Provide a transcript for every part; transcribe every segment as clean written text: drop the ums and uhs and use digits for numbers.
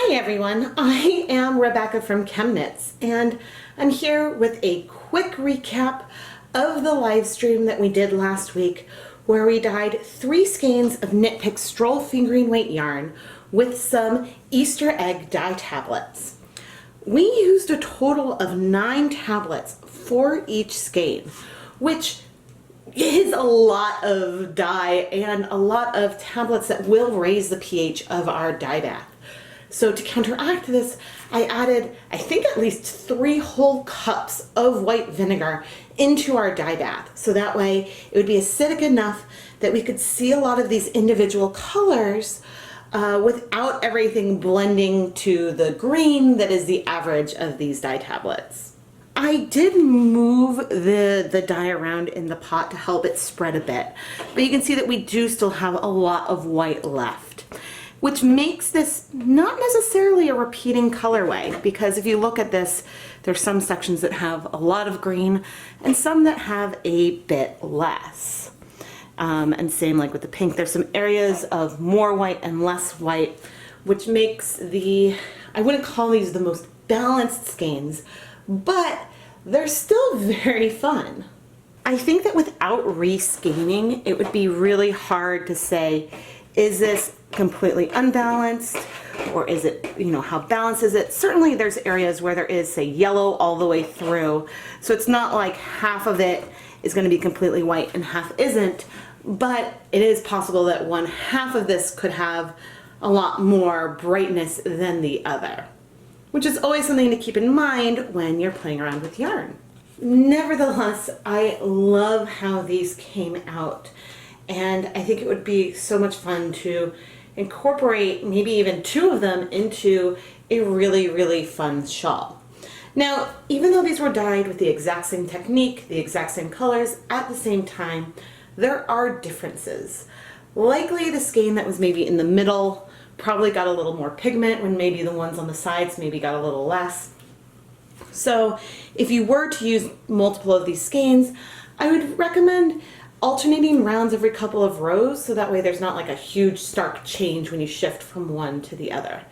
Hi everyone, I am Rebecca from ChemKnits, and I'm here with a quick recap of the live stream that we did last week where we dyed 3 skeins of Knit Pick Stroll Fingering Weight yarn with some Easter egg dye tablets. We used a total of 9 tablets for each skein, which is a lot of dye and a lot of tablets that will raise the pH of our dye bath. So to counteract this, I added, I think, at least 3 whole cups of white vinegar into our dye bath. So that way it would be acidic enough that we could see a lot of these individual colors without everything blending to the green that is the average of these dye tablets. I did move the dye around in the pot to help it spread a bit, but you can see that we do still have a lot of white left, which makes this not necessarily a repeating colorway, because if you look at this, there's some sections that have a lot of green and some that have a bit less. And same like with the pink, there's some areas of more white and less white, which makes I wouldn't call these the most balanced skeins, but they're still very fun. I think that without reskeining, it would be really hard to say, is this completely unbalanced, or is it, how balanced is it? Certainly there's areas where there is, say, yellow all the way through, so it's not like half of it is going to be completely white and half isn't, but it is possible that one half of this could have a lot more brightness than the other, which is always something to keep in mind when you're playing around with yarn. Nevertheless, I love how these came out, and I think it would be so much fun to incorporate maybe even 2 of them into a really, really fun shawl. Now, even though these were dyed with the exact same technique, the exact same colors at the same time, there are differences. Likely the skein that was maybe in the middle probably got a little more pigment, when maybe the ones on the sides maybe got a little less. So if you were to use multiple of these skeins, I would recommend alternating rounds every couple of rows, so that way there's not like a huge stark change when you shift from one to the other,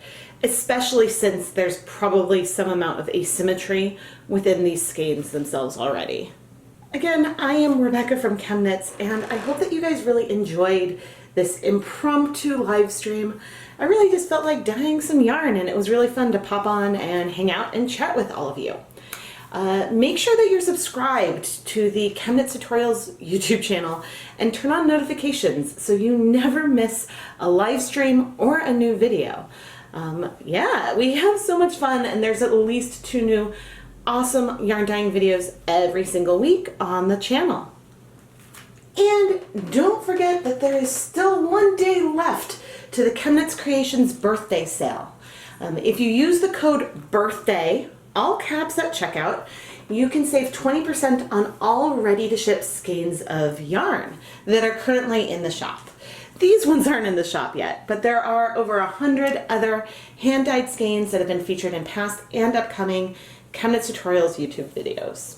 especially since there's probably some amount of asymmetry within these skeins themselves already. Again, I am Rebecca from ChemKnits, and I hope that you guys really enjoyed this impromptu live stream. I really just felt like dyeing some yarn, and it was really fun to pop on and hang out and chat with all of you. Make sure that you're subscribed to the ChemKnits Tutorials YouTube channel and turn on notifications so you never miss a live stream or a new video. Yeah, we have so much fun, and there's at least 2 new awesome yarn dyeing videos every single week on the channel. And don't forget that there is still 1 day left to the ChemKnits Creations birthday sale. If you use the code BIRTHDAY, all caps at checkout, you can save 20% on all ready-to-ship skeins of yarn that are currently in the shop. These ones aren't in the shop yet, but there are over 100 other hand-dyed skeins that have been featured in past and upcoming ChemKnits Tutorials YouTube videos.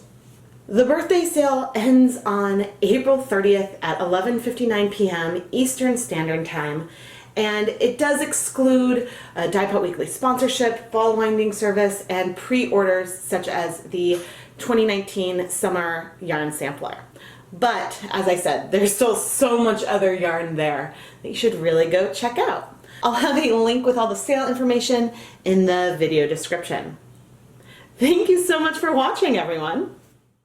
The birthday sale ends on April 30th at 11:59 p.m. Eastern Standard Time, and it does exclude Dye Pot Weekly sponsorship, ball winding service, and pre-orders such as the 2019 Summer Yarn Sampler. But, as I said, there's still so much other yarn there that you should really go check out. I'll have a link with all the sale information in the video description. Thank you so much for watching, everyone.